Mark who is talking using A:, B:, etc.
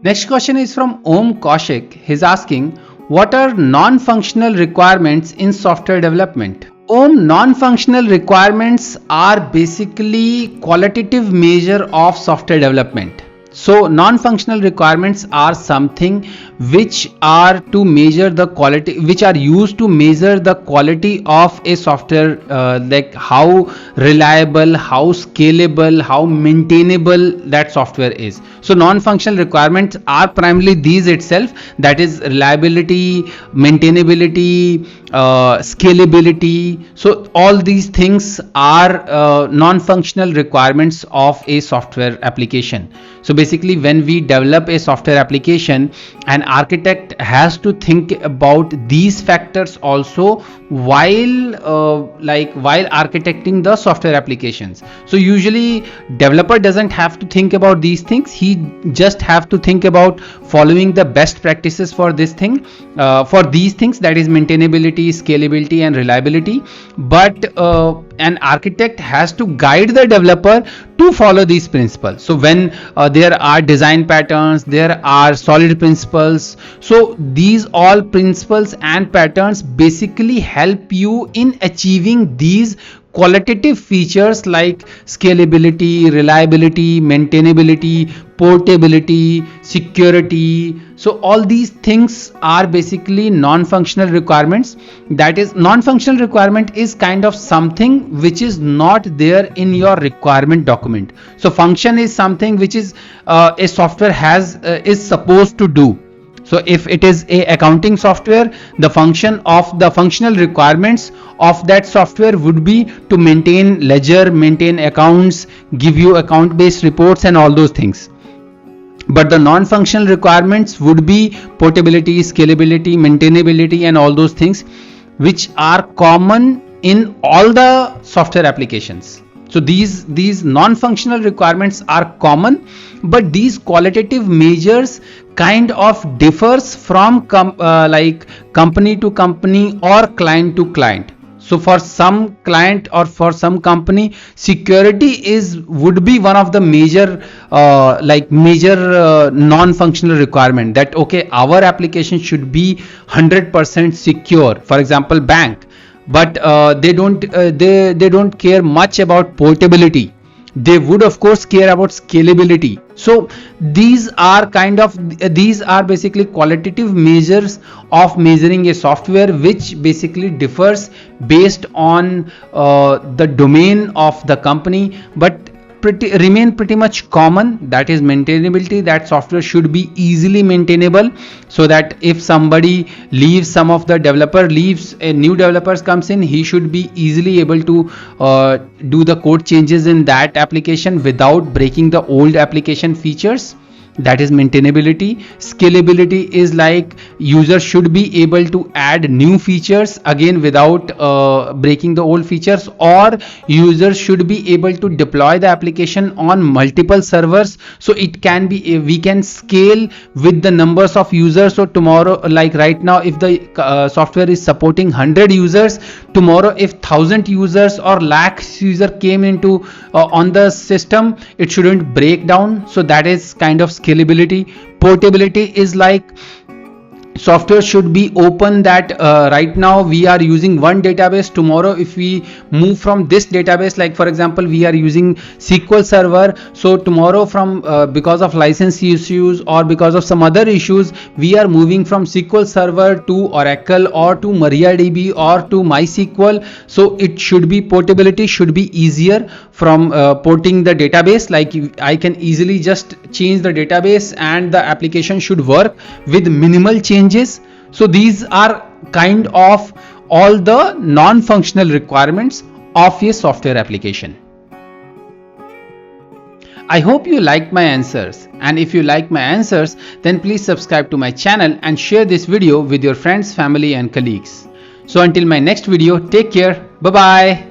A: Next question is from Om Kaushik. He's asking, what are non-functional requirements in software development? Om, non-functional requirements are basically qualitative measure of software development. So non-functional requirements are something which are to measure the quality, which are used to measure the quality of a software, like how reliable, how scalable, how maintainable that software is. So non-functional requirements are primarily these itself, that is reliability, maintainability, scalability. So all these things are non-functional requirements of a software application. So basically, when we develop a software application, an architect has to think about these factors also while while architecting the software applications. So usually developer doesn't have to think about these things, he just have to think about following the best practices for this thing, for these things, that is maintainability, scalability and reliability. But an architect has to guide the developer to follow these principles. So when there are design patterns, there are solid principles, so these all principles and patterns basically help you in achieving these qualitative features like scalability, reliability, maintainability, portability, security. So all these things are basically non-functional requirements. That is, non-functional requirement is kind of something which is not there in your requirement document. So function is something which is a software has is supposed to do. So if it is a accounting software, the function of the functional requirements of that software would be to maintain ledger, maintain accounts, give you account based reports and all those things. But the non-functional requirements would be portability, scalability, maintainability and all those things which are common in all the software applications. So these non-functional requirements are common, but these qualitative measures kind of differs from company to company or client to client. So for some client or for some company, security would be one of the major non-functional requirement, that okay, our application should be 100% secure. For example, bank, but they don't care much about portability. They would of course care about scalability. So these are basically qualitative measures of measuring a software, which basically differs based on the domain of the company, but remain pretty much common. That is maintainability, that software should be easily maintainable, so that if somebody leaves, some of the developer leaves, a new developers comes in, he should be easily able to do the code changes in that application without breaking the old application features. That is maintainability. Scalability is like users should be able to add new features again without breaking the old features, or users should be able to deploy the application on multiple servers, so it can be, we can scale with the numbers of users. So tomorrow, like right now, if the software is supporting 100 users, tomorrow if 1000 users or lakhs user came into on the system, it shouldn't break down. So that is kind of scalability. Portability is like software should be open, that right now we are using one database, tomorrow if we move from this database, like for example we are using SQL Server, so tomorrow from because of license issues or because of some other issues, we are moving from SQL Server to Oracle or to MariaDB or to MySQL. So it should be, portability should be easier from porting the database, like I can easily just change the database and the application should work with minimal changes. So these are kind of all the non-functional requirements of a software application. I hope you liked my answers, and if you like my answers, then please subscribe to my channel and share this video with your friends, family and colleagues. So until my next video, take care. Bye bye.